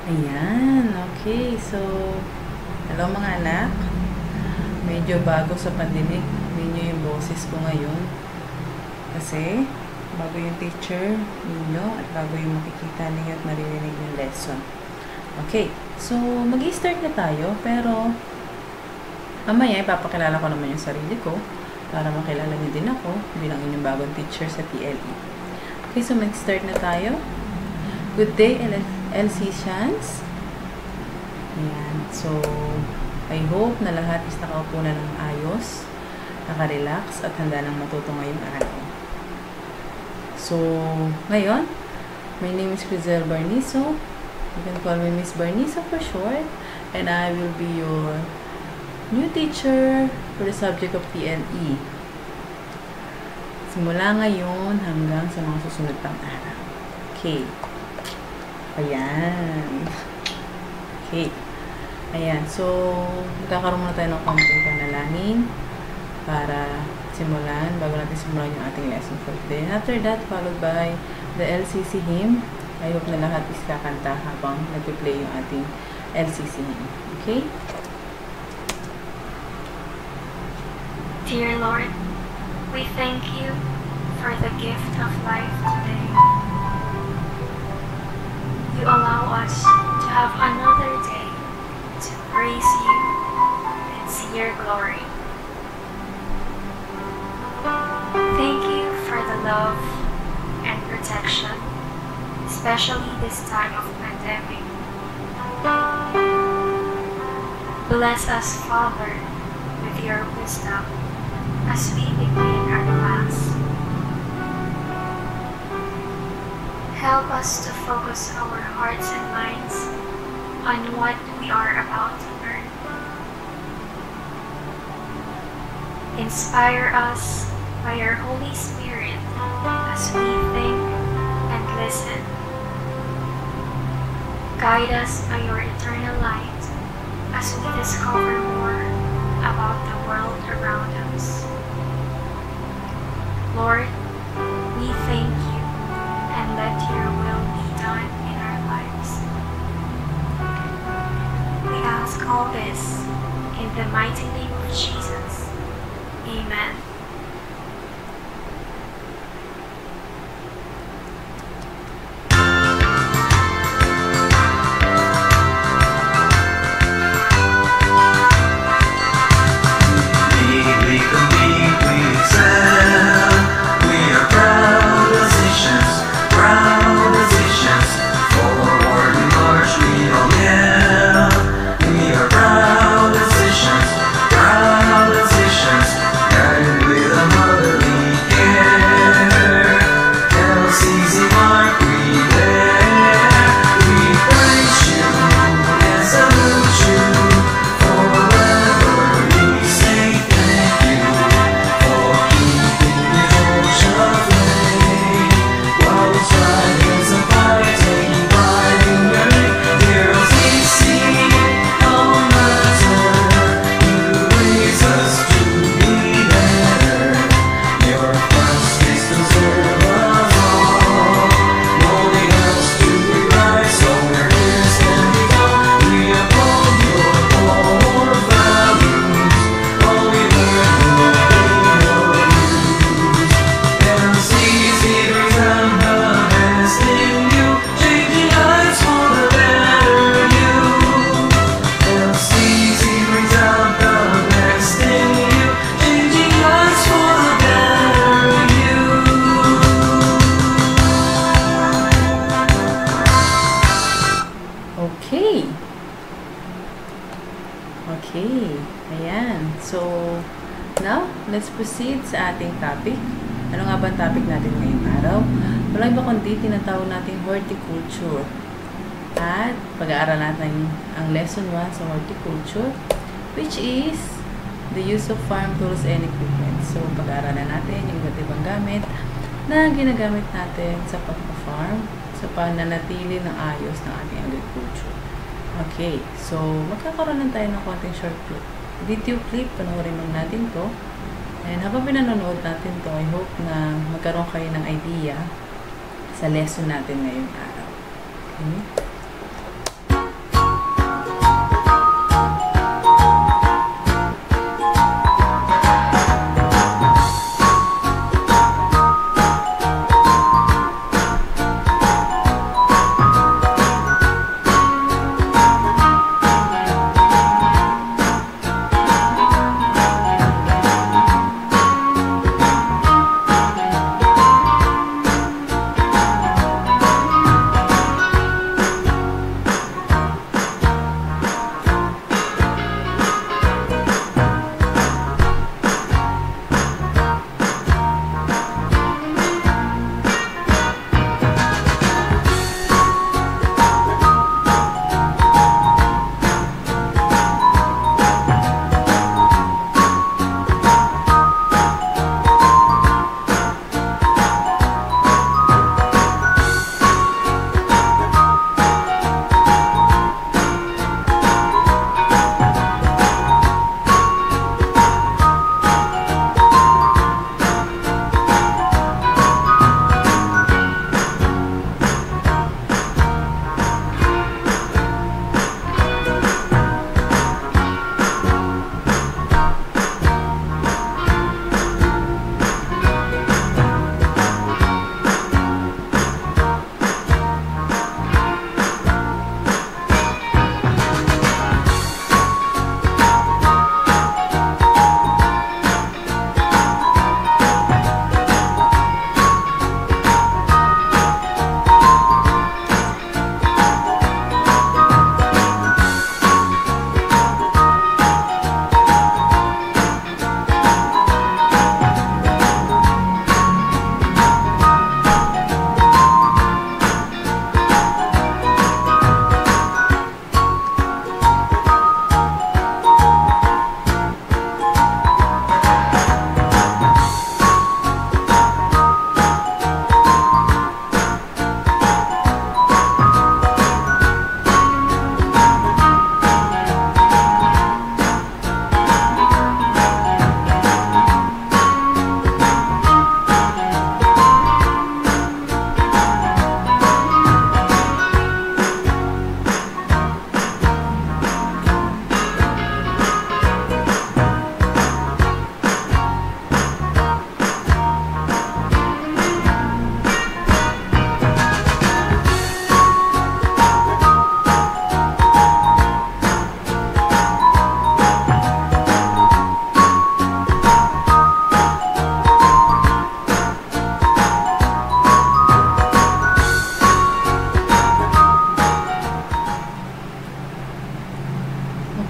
Ayan, okay. So, hello mga anak. Medyo bago sa pandinig ninyo yung boses ko ngayon. Kasi, bago yung teacher ninyo at bago yung makikita ninyo at maririnig yung lesson. Okay, so mag-i-start na tayo. Pero, mamaya ipapakilala ko naman yung sarili ko para makilala niyo din ako bilang inyong bagong teacher sa TLE. Okay, so mag-start na tayo. Good day, LCians. Ayan. So, I hope na lahat is nakaupo na ng ayos, nakarelax, at handa nang matuto ngayong araw. So, ngayon, my name is Crizel Barnizo. You can call me Miss Barnizo for short. And I will be your new teacher for the subject of TLE. Simula ngayon hanggang sa mga susunod pang araw. Okay. Ayan. Okay. Ayan. So, magkakaroon muna tayo ng konting panalangin para simulan, bago natin simulan yung ating lesson for today. And after that, followed by the LCC hymn. I hope na lahat is kakanta habang nag-play yung ating LCC hymn. Okay? Dear Lord, we thank you for the gift of life today. You allow us to have another day to praise you and see your glory. Thank you for the love and protection, especially this time of pandemic. Bless us, Father, with your wisdom as we begin our class. Help us to focus our hearts and minds on what we are about to learn. Inspire us by your Holy Spirit as we think and listen. Guide us by your eternal light as we discover more about the world around us. Lord, we thank you and let your will be done in our lives. We ask all this in the mighty name of Jesus. Amen. Okay. Ayan. So, now, let's proceed sa ating topic. Ano nga ba ang topic natin ngayong araw? Walang iba kundi tinatawag natin horticulture. At pag-aaral natin ang lesson 1 sa horticulture, which is the use of farm tools and equipment. So, pag-aaralan natin yung iba't ibang gamit na ginagamit natin sa pagpa-farm, sa pananatili ng ayos ng ating agriculture. Okay, so magkakaroon lang tayo ng konting short clip. Video clip, panoorin lang natin to. And habang pinanonood natin to, I hope na magkaroon kayo ng idea sa lesson natin ngayong araw. Okay?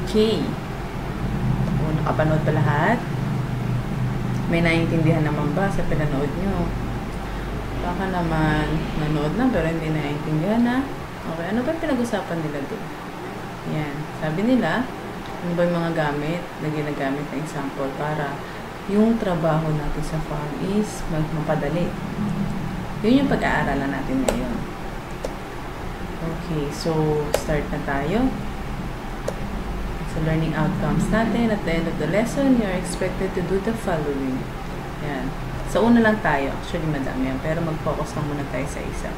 Okay. O, nakapanood ba lahat? May naiintindihan naman ba sa pinanood nyo? Baka naman nanood na pero hindi naiintindihan na. Okay, ano ba pinag-usapan nila doon? Yan. Sabi nila, ano ba yung mga gamit na ginagamit na example para yung trabaho natin sa farm is mapadali. Yun yung pag-aaralan natin ngayon. Okay, so start na tayo. So learning outcomes natin. At the end of the lesson, you're expected to do the following. Yan. So una lang tayo. Actually, madami yan. Pero mag-focus lang muna tayo sa isa.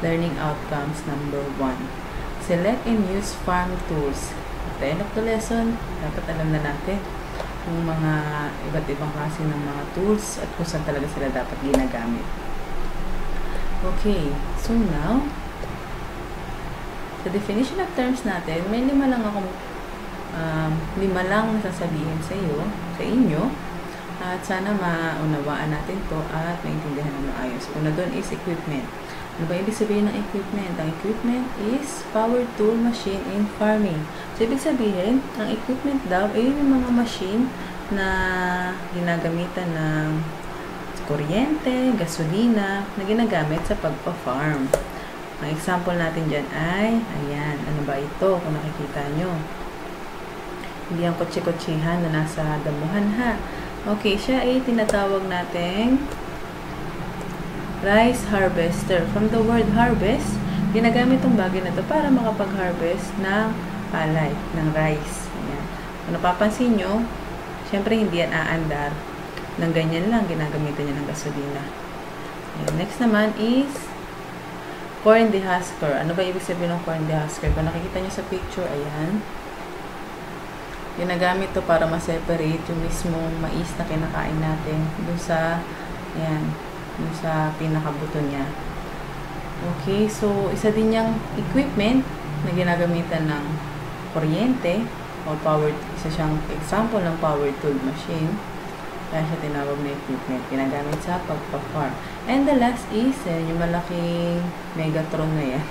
Learning outcomes number 1. Select and use farm tools. At the end of the lesson, dapat alam na natin yung mga iba't ibang klase ng mga tools at kung saan talaga sila dapat ginagamit. Okay, so now, sa definition of terms natin, may lima lang nasasabihin sa inyo, at sana maunawaan natin to at maintindihan ng maayos. Una doon is equipment. Ano ba ibig sabihin ng equipment? Ang equipment is power tool machine in farming. So, ibig sabihin, ang equipment daw ay yung mga machine na ginagamitan ng kuryente, gasolina, na ginagamit sa pagpa-farm. Ang example natin dyan ay, ayan, ano ba ito? Kung nakikita nyo. Hindi ang kotse-kotsihan na nasa damuhan ha. Okay, siya ay tinatawag nating rice harvester. From the word harvest, ginagamit itong bagay na ito para makapag-harvest ng palay, ng rice. Ayan. Kung napapansin nyo, syempre hindi yan aandar. Nang ganyan lang, ginagamitan niya ng gasolina. Ayan. Next naman is corn dehusker. Ano ba ibig sabihin ng corn dehusker? Kung nakikita nyo sa picture, ayan. Ginagamit to para ma-separate yung mismong mais na kinakain natin dun sa, ayan, dun sa pinakabuto niya. Okay, so isa din yung equipment na ginagamitan ng kuryente o power, isa siyang example ng power tool machine. Kaya siya tinawag na equipment, ginagamit sa pagpa-farm. And the last is, yung malaking Megatron na yan.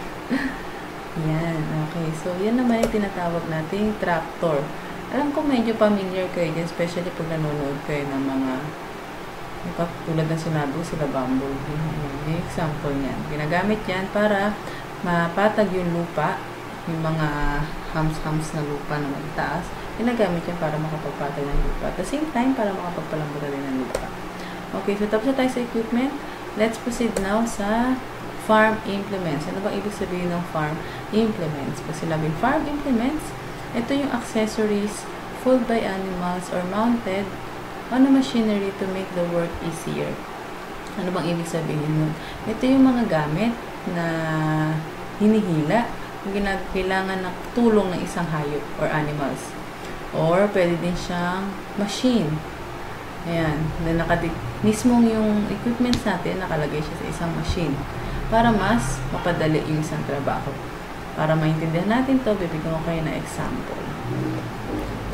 Yan, okay. So, yan naman yung tinatawag nating tractor. Alam ko medyo familiar kayo dyan, especially pag nanonood kayo ng mga tulad ng sinabi sila Bumblebee. Yung example niyan. Ginagamit yan para mapatag yung lupa, yung mga hams-hams na lupa na magtaas. Ginagamit yan para makapagpatag ng lupa. At the same time, para makapagpalambura rin ng lupa. Okay, so tapos na tayo sa equipment. Let's proceed now sa farm implements. Ano ba ibig sabihin ng farm implements? Pag sinabing farm implements, ito yung accessories pulled by animals or mounted on a machinery to make the work easier. Ano bang ibig sabihin nun? Ito yung mga gamit na hinihila yung kailangan ng tulong ng isang hayop or animals. Or pwede din siyang machine. Ayan. Na mismong yung equipment natin, nakalagay siya sa isang machine para mas mapadali yung isang trabaho. Para maintindihan natin to, bibigyan ko kayo na example.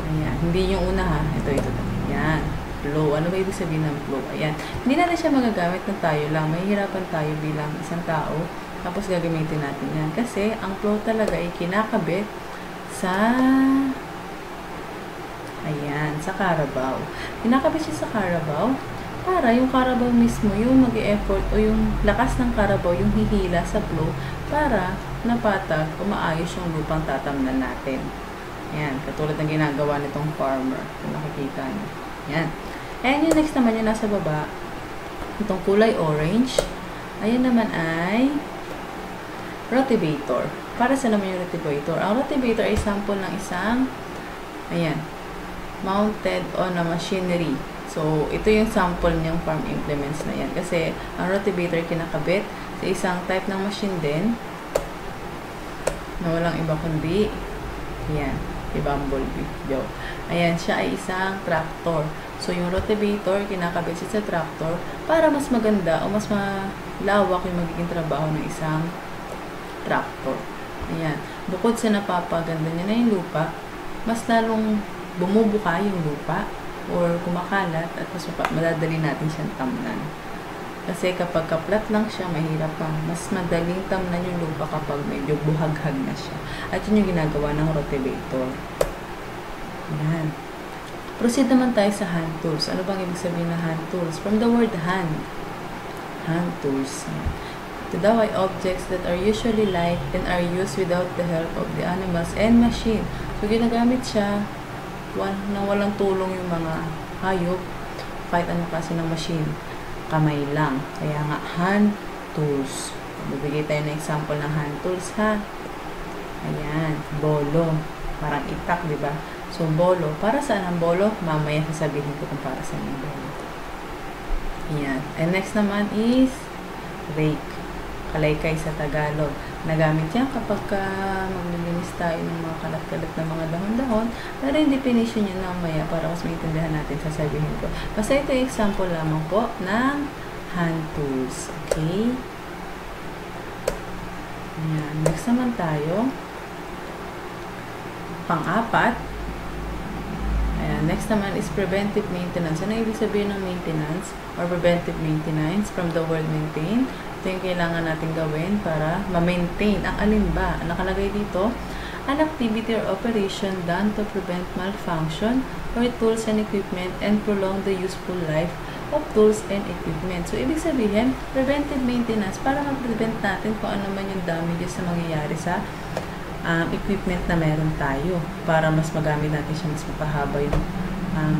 Ayan. Hindi yung una ha. Ito. Ayan. Blow. Ano ba ibig sabihin ng blow? Ayan. Hindi natin siya magagamit ng tayo lang. Mahihirapan tayo bilang isang tao. Tapos gagamitin natin yan. Kasi ang blow talaga ay kinakabit sa ayan, sa Carabao. Kinakabit siya sa Carabao para yung Carabao mismo, yung mag-e-effort o yung lakas ng Carabao, yung hihila sa blow para napatag o maayos yung lupang tatamnan natin. Ayan, katulad ng ginagawa nitong farmer. Kung nakikita niyo. Ayan. And yung next naman yung nasa baba, itong kulay orange, ayan naman ay rotivator. Para sa naman yung rotivator? Ang rotivator ay sample ng isang, ayan, mounted on a machinery. So, ito yung sample niyang farm implements na yan. Kasi, ang rotivator kinakabit sa isang type ng machine din na walang iba kundi ayan, si Bumblebee. Yo. Ayan, siya ay isang tractor. So, yung rotivator, kinakabit siya sa tractor para mas maganda o mas malawak yung magiging trabaho ng isang tractor. Ayan. Bukod sa napapaganda niya na yung lupa, mas lalong bumubuka yung lupa or kumakalat at mas madadali natin siyang tamnan. Kasi kapag kaplat lang siya, mahirap pa. Mas madaling tamnan yung lupa kapag medyo buhaghag na siya. At yun yung ginagawa ng rotivator. Yan. Proceed naman tayo sa hand tools. Ano bang ibig sabihin ng hand tools? From the word hand. Hand tools. To daway objects that are usually light and are used without the help of the animals and machine. So, ginagamit siya na walang tulong yung mga hayop kahit ano kasi ng machine. Kamay lang. Kaya nga, hand tools. Bibigay tayo ng example ng hand tools, ha? Ayan. Bolo. Parang itak, di ba? So, bolo. Para saan ang bolo? Mamaya sasabihin ko kung para saan ang bolo. Ayan. And next naman is rake. Kalaykay sa Tagalog. Nagamit yan kapag maglilinis tayo ng mga kalat-kalat na mga dahon-dahon. Pero yung definition niya mamaya para mas maintindihan natin sasabihin ko. Basta ito yung example lamang po ng hand tools. Okay? Ayan. Next naman tayo. Pang-apat. Ayan. Next naman is preventive maintenance. Ano ibig sabihin ng maintenance or preventive maintenance? From the word maintain. Ito yung kailangan natin gawin para ma-maintain. Ang alin ba? Nakalagay dito, an activity or operation done to prevent malfunction or tools and equipment and prolong the useful life of tools and equipment. So, ibig sabihin, preventive maintenance, para ma-prevent natin kung ano man yung damages na mangyayari sa equipment na meron tayo. Para mas magamit natin siya, mas mapahaba yung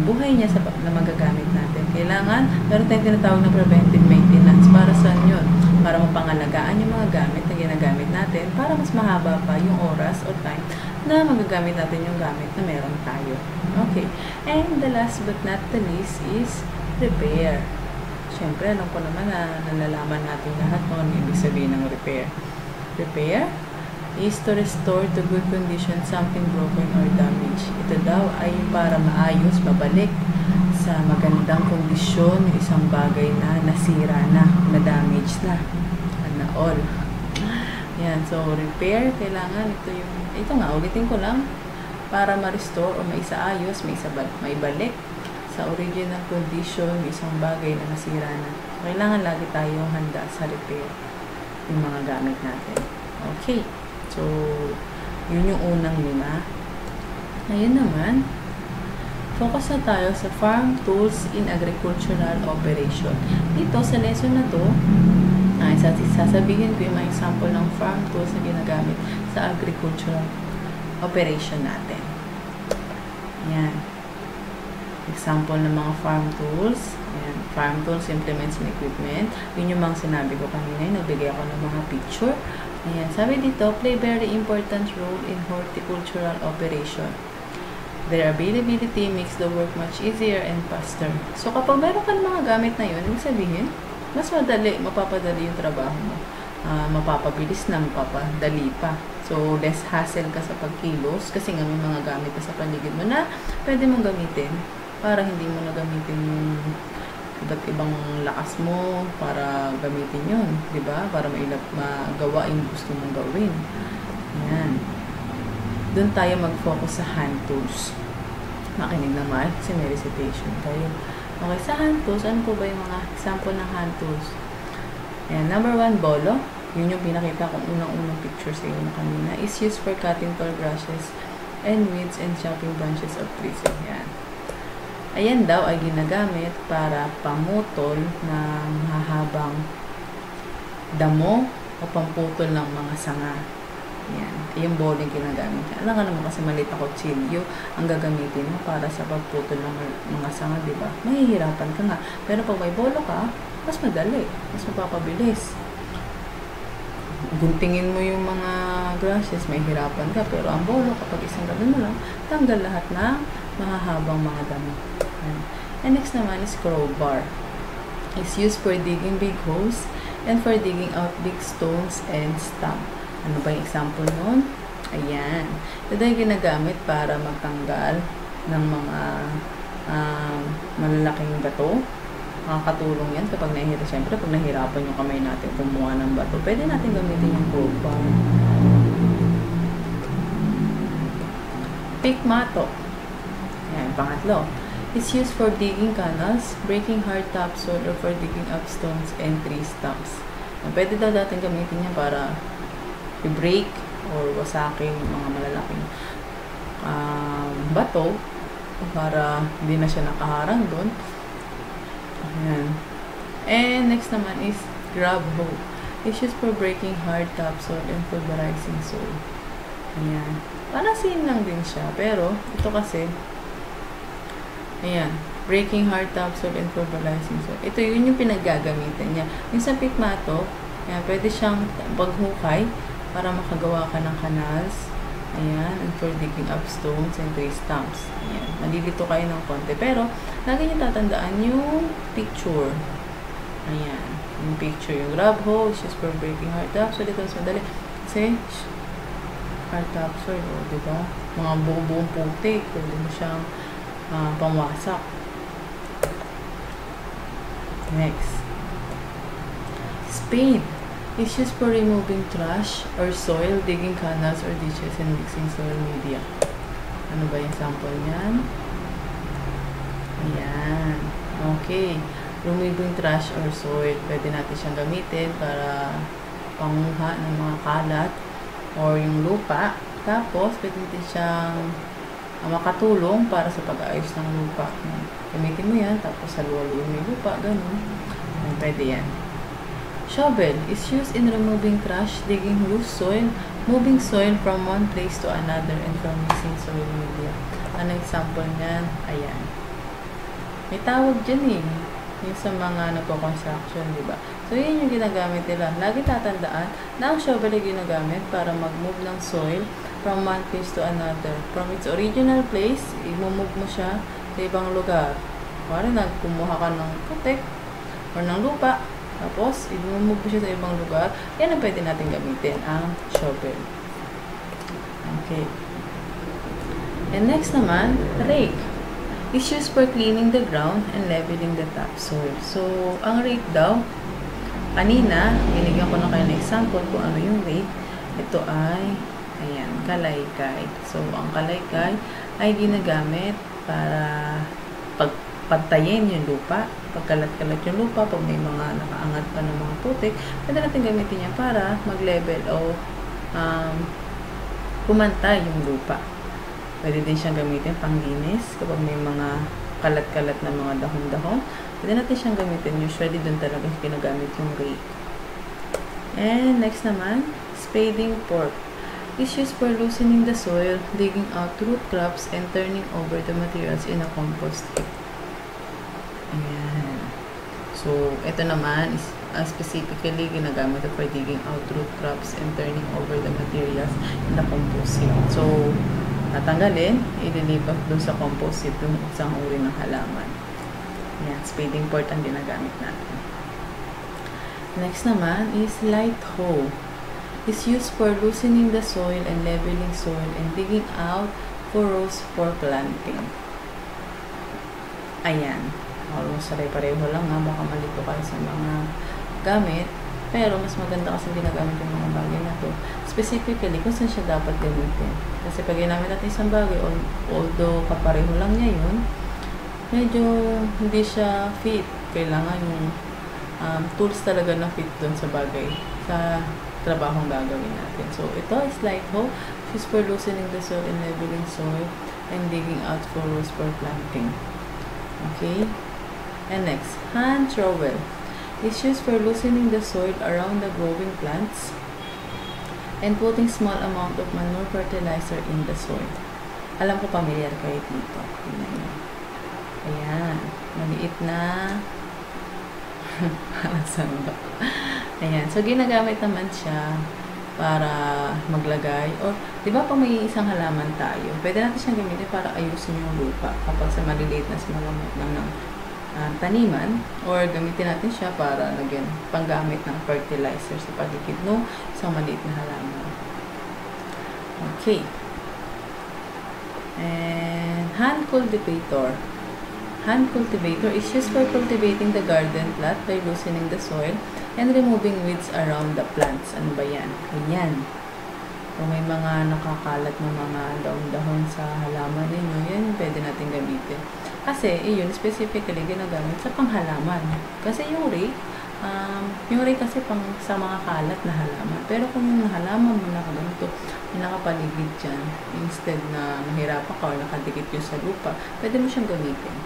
buhay niya na magagamit natin. Kailangan, meron tayong tinatawag na preventive maintenance. Para saan yun? Para mapangalagaan yung mga gamit na ginagamit natin para mas mahaba pa yung oras o time na magagamit natin yung gamit na meron tayo. Okay. And the last but not the least is repair. Siyempre, alam ko naman na nalalaman natin lahat kung ano ibig sabihin ng repair. Repair is to restore to good condition something broken or damaged. Ito daw ay para maayos, mabalik sa magandang kondisyon yung isang bagay na nasira na, na-damage na, all. Yan, so repair, kailangan ito nga, ulitin ko lang, para ma-restore o maisaayos, maibalik sa original condition yung isang bagay na nasira na. Kailangan lagi tayong handa sa repair yung mga gamit natin. Okay, so yun yung unang lima. Ngayon naman, focus na tayo sa farm tools in agricultural operation. Dito sa lesson na to, sasabihin ko yung mga example ng farm tools na ginagamit sa agricultural operation natin. Ayan. Example ng mga farm tools. Ayan. Farm tools, implements, and equipment. Yun yung mga sinabi ko kanina. Nagbigay ako ng mga picture. Ayan. Sabi dito, play very important role in horticultural operation. Their availability makes the work much easier and faster. So, kapag meron ka ng mga gamit na yun, ibig sabihin, mas mapapadali yung trabaho mo. Mapapabilis na, mapapadali pa. So, less hassle ka sa pagkilos kasi nga may mga gamit na sa paligid mo na pwede mong gamitin para hindi mo na gamitin yung iba't ibang lakas mo para gamitin yun. Diba? Para magawa yung gusto mong gawin. Ayan. Doon tayo mag-focus sa hand tools. Makinig naman kasi may recitation tayo. Okay, sa hand tools, ano po ba yung mga example ng hand tools? Ayan, number 1, bolo. Yun yung pinakita kong unang-unang picture sa inyo kanina. Is used for cutting tall grasses and weeds and chopping branches of trees. Ayan. Ayan daw ay ginagamit para pamutol ng mahabang damo o pamputol ng mga sanga. Yan. Yung bowling ginagamit niya. Alam ka naman kasi maliit na kutsilyo ang gagamitin mo para sa pagputol ng mga sanga, di ba? Mahihirapan ka nga. Pero pag may bolo ka, mas madali. Mas mapapabilis. Guntingin mo yung mga grasses, mahihirapan ka. Pero ang bolo, kapag isang gawin mo lang, tanggal lahat ng mahahabang mga damo. And next naman is crowbar. It's used for digging big holes and for digging out big stones and stump. Ano ba yung example nun? Ayan. Ito yung ginagamit para magtanggal ng mga malalaking bato. Makakatulong yan kapag nahihirapan. Siyempre, pag nahirapan yung kamay natin kumuha ng bato, pwede natin gamitin yung crowbar. Pick mato. Ayan, pangatlo. It's used for digging canals, breaking hard topsoil, or for digging up stones and tree stumps. Pwede daw natin gamitin yan para i-break or wasakin yung mga malalaking bato para hindi na siya nakaharang doon. Ayan. And next naman is grab hoe. It's used for breaking hard topsoil and pulverizing soil. Ayan. Parang same lang din siya. Pero, ito kasi, ayan, breaking hard topsoil and pulverizing soil. Ito yun yung pinaggagamitan niya. Yung sa Pikmato, ayan, pwede siyang paghukay para makagawa ka ng canals. Ayan, and for digging up stones and tree stumps. Ayan, malilito kayo ng konti. Pero, lagi niyo tatandaan yung picture. Ayan, yung picture. Yung grab hoe, is just for breaking hard topsoil. Ito mas madali. Kasi, hard topsoil, o, diba? Mga buong putik. Pwede mo siyang pangwasak. Next. Spade. It's used for removing trash or soil, digging canals or ditches, and mixing soil media. Ano ba yung sample niyan? Ayan. Okay. Removing trash or soil. Pwede natin siyang gamitin para panguha ng mga kalat or yung lupa. Tapos, pwede natin siyang makatulong para sa pag-aayos ng lupa. Gamitin mo yan, tapos haluhaluin mo yung lupa, ganun. Pwede yan. Shovel is used in removing trash, digging loose soil, moving soil from one place to another, and from mixing soil media. Ano example niyan? Ayan. May tawag dyan eh. Yung sa mga nagko-construction, di ba? So, yun yung ginagamit nila. Lagi tatandaan na ang shovel ay ginagamit para mag-move ng soil from one place to another. From its original place, i-move mo siya sa ibang lugar. Parang nagkumuha ka ng putik or ng lupa, tapos i-move mo siya sa ibang lugar. Yan ang pwede natin gamitin, ang shovel. Okay. And next naman, rake. It's used for cleaning the ground and leveling the topsoil. So, ang rake daw, kanina, binigyan ko na kayo ng example kung ano yung rake. Ito ay, ayan, kalaykay. So, ang kalaykay ay ginagamit para pagtayin yung lupa, pagkalat-kalat yung lupa, pag may mga nakaangat pa ng mga putik, pwede natin gamitin yan para mag-level o pumantay yung lupa. Pwede din siyang gamitin panglinis kapag may mga kalat-kalat na mga dahon-dahon. Pwede natin siyang gamitin. Usually, dun talaga ginagamit yung rake. And next naman, spading fork. It's used for loosening the soil, digging out root crops, and turning over the materials in a compost heap. Ayan. So, ito naman is specifically ginagamit for digging out root crops and turning over the materials in the compost heap. So, natanggalin, ililipat doon sa compost heap yung isang uri ng halaman. Ayan, spading fork ang ginagamit natin. Next naman is light hoe. Is used for loosening the soil and leveling soil and digging out furrows for planting. Ayan. Almost pareho lang nga. Baka malito kayo sa mga gamit. Pero, mas maganda kasi ginagamit yung mga bagay na to. Specifically, kung saan siya dapat gamitin. Kasi pag ginamit natin isang bagay, although kapareho lang niya yun, medyo hindi siya fit. Kailangan yung tools talaga na fit dun sa bagay. Sa trabahong gagawin natin. So, ito is light hoe. She's for loosening the soil and leveling soil and digging out furrows for planting. Okay? And next, hand trowel. It's used for loosening the soil around the growing plants and putting small amount of manure fertilizer in the soil. Alam ko familiar kayo dito. Ayan. Maliit na parang saan ba? Ayan. So, ginagamit naman siya para maglagay. Or, di ba pag may isang halaman tayo, pwede natin siyang gamitin para ayusin yung lupa kapag sa maliliit na simagamit lang ng taniman. Or, gamitin natin siya para lagyan panggamit ng fertilizer sa paligid no isang maliit na halaman. Okay. And, hand cultivator. Hand cultivator is used for cultivating the garden plot by loosening the soil and removing weeds around the plants. Ano ba yan? Ganyan. Kung may mga nakakalat na mga dahon-dahon sa halaman ninyo, yan pwede natin gamitin. Kasi, yun specifically ginagamit sa panghalaman. Kasi yung rake, Yung ray kasi pang sa mga kalat na halaman. Pero kung yung halaman mo na ganito, yung nakapaligid dyan, instead na mahirapan ka or nakadikit yung sa lupa, pwede mo siyang gamitin.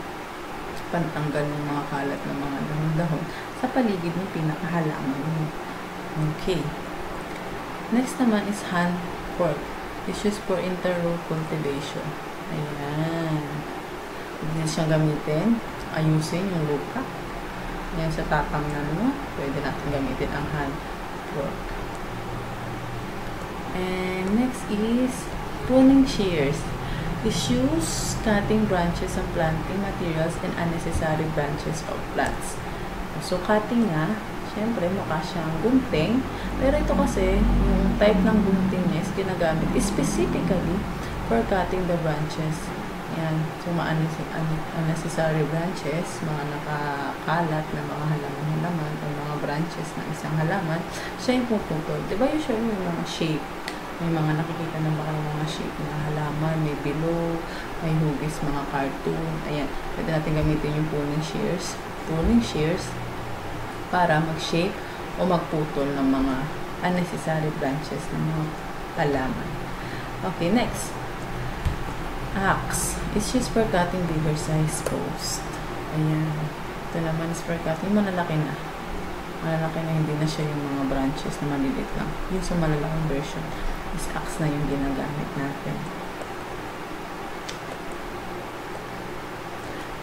Pantanggal ng mga kalat ng mga dahon-dahon sa paligid ng pinakahalaman mo. Okay. Next naman is hand fork. It's used for interrow cultivation. Ayan. Pwede siyang gamitin. Ayusin yung lupa. Yan sa tatamnan mo, pwede natin gamitin ang hand fork. And next is pruning shears. Issues cutting branches of planting materials and unnecessary branches of plants. So, cutting nga, syempre, mukha siyang gunting. Pero ito kasi, yung type ng gunting niya is ginagamit specifically for cutting the branches. Yan. So, mga unnecessary branches, mga nakakalat na mga halaman o mga branches ng isang halaman, siya yung puputol. Diba usually may mga shape? May mga nakikita na baka mga shape na halaman, may bilog, may hugis, mga cartoon. Ayan. Pwede natin gamitin yung pruning shears para mag-shape o magputol ng mga unnecessary branches ng mga halaman. Okay, next. Axe is used for cutting bigger size post. Ayan. Ito naman is for cutting malalaki na. Malalaki na, hindi na siya yung mga branches na maliliit lang. Yung sa malalaking version is axe na yung ginagamit natin.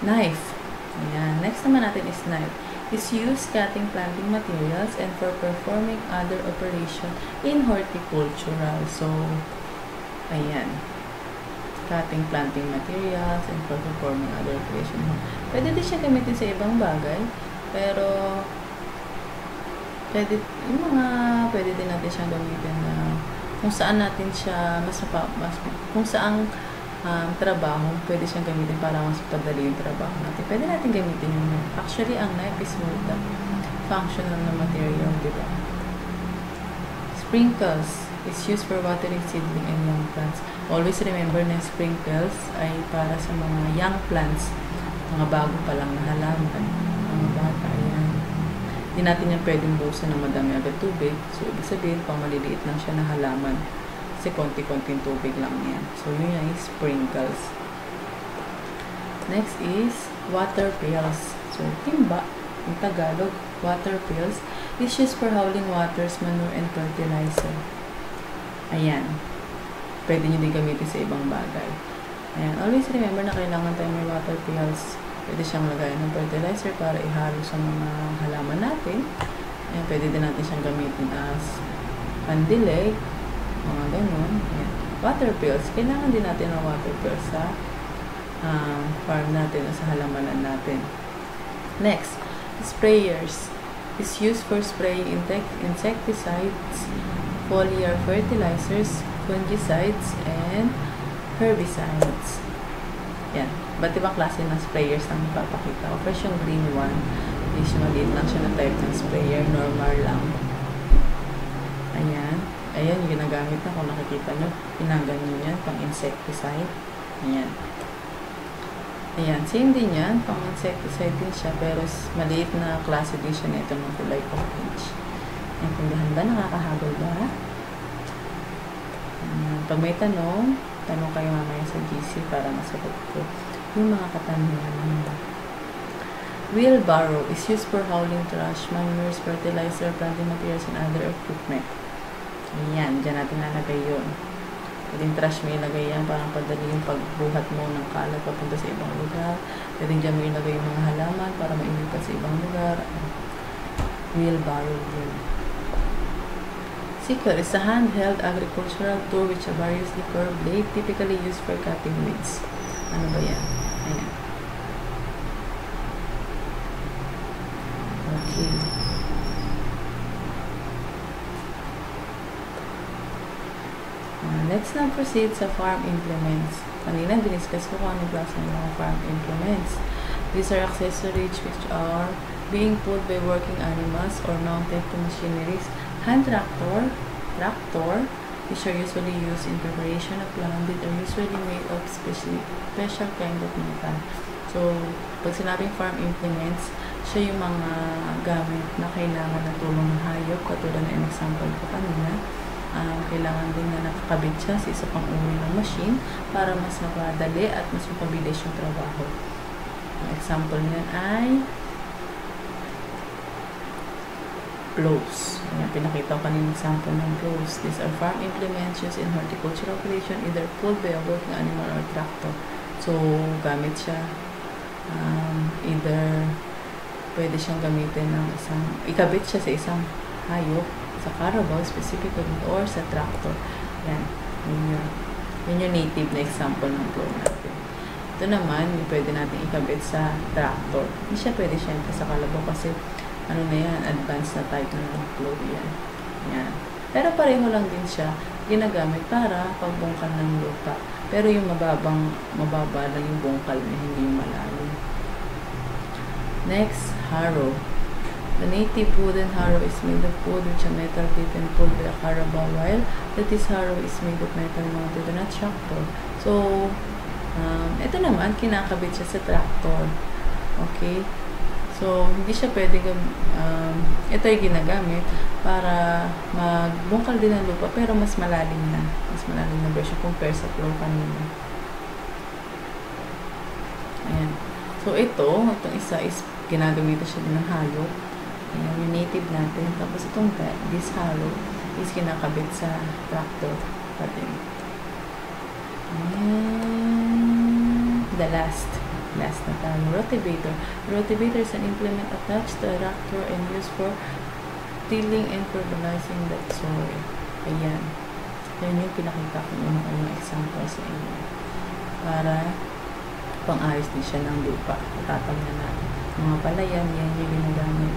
Knife. Ayan. Next naman natin is knife. Is used cutting planting materials and for performing other operation in horticultural. So, ayan. Cutting planting materials and for performing other operation. Pwede din siya gamitin sa ibang bagay, pero pwede din natin siyang gamitin na kung saan natin siya kung saang trabaho, pwede siyang gamitin para mas padali yung trabaho natin. Pwede natin gamitin yung knife. Actually, ang knife is multi functional na material, diba? Sprinkles is used for watering seedling and young plants. Always remember na sprinkles ay para sa mga young plants, mga bago pa lang na halaman, mga bata. Yan. Hindi natin yan pwedeng buhusan ng madami agad tubig. So, ibig sabihin, pang maliliit lang siya na halaman. Kasi konti-konting tubig lang yan. So, yun yan is sprinkles. Next is water pails. So, timba, in Tagalog, water pails is used for hauling waters, manure, and fertilizer. Ayan. Pwede nyo din gamitin sa ibang bagay. Ayan. Always remember na kailangan tayo may water pails. Pwede siyang lagayan ng fertilizer para ihalo sa mga halaman natin. Ayan. Pwede din natin siyang gamitin as pandilig. Mga ganun. Ayan. Water pails. Kailangan din natin ng water pails sa farm natin o sa halamanan natin. Next, sprayers is used for spraying insecticides, foliar fertilizers, fungicides, and herbicides. Yan. Ba't ibang klase ng sprayers ang ipapakita ko? First, yung green one. Is maliit lang siya na type ng sprayer. Normal lang. Ayan. Ayan, yung ginagamit na. Kung nakikita nyo, pinanggan nyo yan. Pang insecticide. Ayan. Ayan. Same din yan. Pang insecticide din siya. Pero maliit na klase din siya nito ng kulay orange. Naintindihan ba? Nakakahabol ba? Pag may tanong kayo mamaya sa GC para masagot ko yung mga katanungan nyo. Wheelbarrow is used for hauling trash, manures, fertilizer, planting materials, and other equipment. Ayan, dyan natin nalagay yun. Pwedeng trash mo ilagay yan, parang padali yung pagbuhat mo ng kalat papunta sa ibang lugar. Pwedeng dyan mo ilagay yung mga halaman para mailipat sa ibang lugar. Wheelbarrow yun. Sickle is a handheld agricultural tool which a variously curved blade typically used for cutting weeds. Ano ba yan? Ayan. Okay. Let's now proceed sa farm implements. Kanina, diniscuss ko kung anong klase ng mga farm implements. These are accessories which are being pulled by working animals or mounted to machineries. Hand tractor, which are usually used in preparation of land, are usually made of special kind of metal. So, pag sinabing farm implements, siya yung mga gamit na kailangan ng tulong ng hayop, katulad ng example ko kanina. Kailangan din na nakakabit siya sa isa pang uri ng machine para mas mapadali at mas mapabilis yung trabaho. Ang example niyan ay plows. Ayan, pinakita ko kanina example ng plows. These are farm implements used in horticultural operation, either pulled by a working animal or tractor. So, gamit siya. Either pwede siyang gamitin ng ikabit siya sa isang hayop, sa carabao specifically, or sa tractor. Yan. Yun yung native na example ng plow natin. Ito naman, yung pwede natin ikabit sa tractor. Hindi siya pwede syempre sa kalabaw kasi ano na yan, advanced na type ng plow yan. Yan. Pero pareho lang din siya ginagamit para pagbungkal ng lupa. Pero yung mababa lang yung bungkal niya, hindi yung malalim. Next, harrow. The native wooden harrow is made of wood which a metal bit and pulled by a carabao, while this harrow is made of metal mounted on a tractor. So, ito naman, kinakabit siya sa tractor. Okay? So, hindi siya pwede ito ay ginagamit para magbungkal din ng lupa, pero mas malalim na. Mas malalim na version compare sa plow kanina. Ayan. So, itong isa is ginagamitan siya din ng hayop. Ayan, yung native natin. Tapos itong this harrow is kinakabit sa tractor pa din. Ayan. The last na tayo. Rotavator. Rotavator is an implement attached to a tractor and used for tilling and fertilizing the soil. Ayan. Yan yung pinakita ko yung mga example sa inyo. Para pang-ayos din siya ng lupa. Tatangnan natin. Mga palayan, yan yung ginagamit.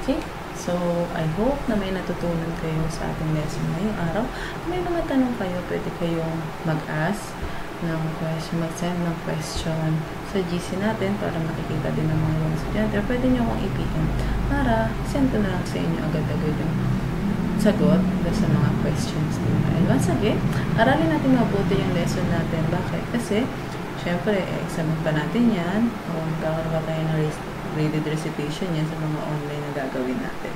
Okay? So, I hope na may natutunan kayo sa ating lesson ngayong araw. Kung may mga tanong kayo, pwede kayong mag-ask ng question, mag-send ng question sa GC natin para makikita din ng mga ibang estudyante. Pwede nyo akong i-PM para send ko na lang sa inyo agad-agad yung sagot sa mga questions din. And once again, aralin natin mabuti yung lesson natin. Bakit? Kasi, syempre, examine pa natin yan o magkakaroon pa tayo ng graded recitation yan sa mga online na gagawin natin.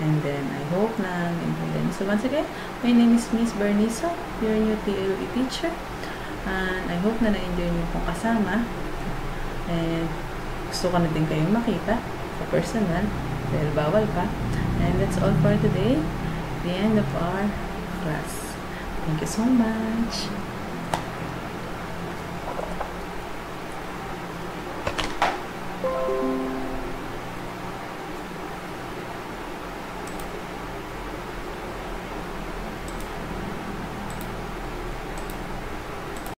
And then, I hope na naintindihan. So, once again, my name is Miss Berniso, your new TLE teacher. And I hope na na-enjoy niyo kong kasama. And gusto ko na din kayong makita sa personal dahil bawal pa. And that's all for today. The end of our class. Thank you so much.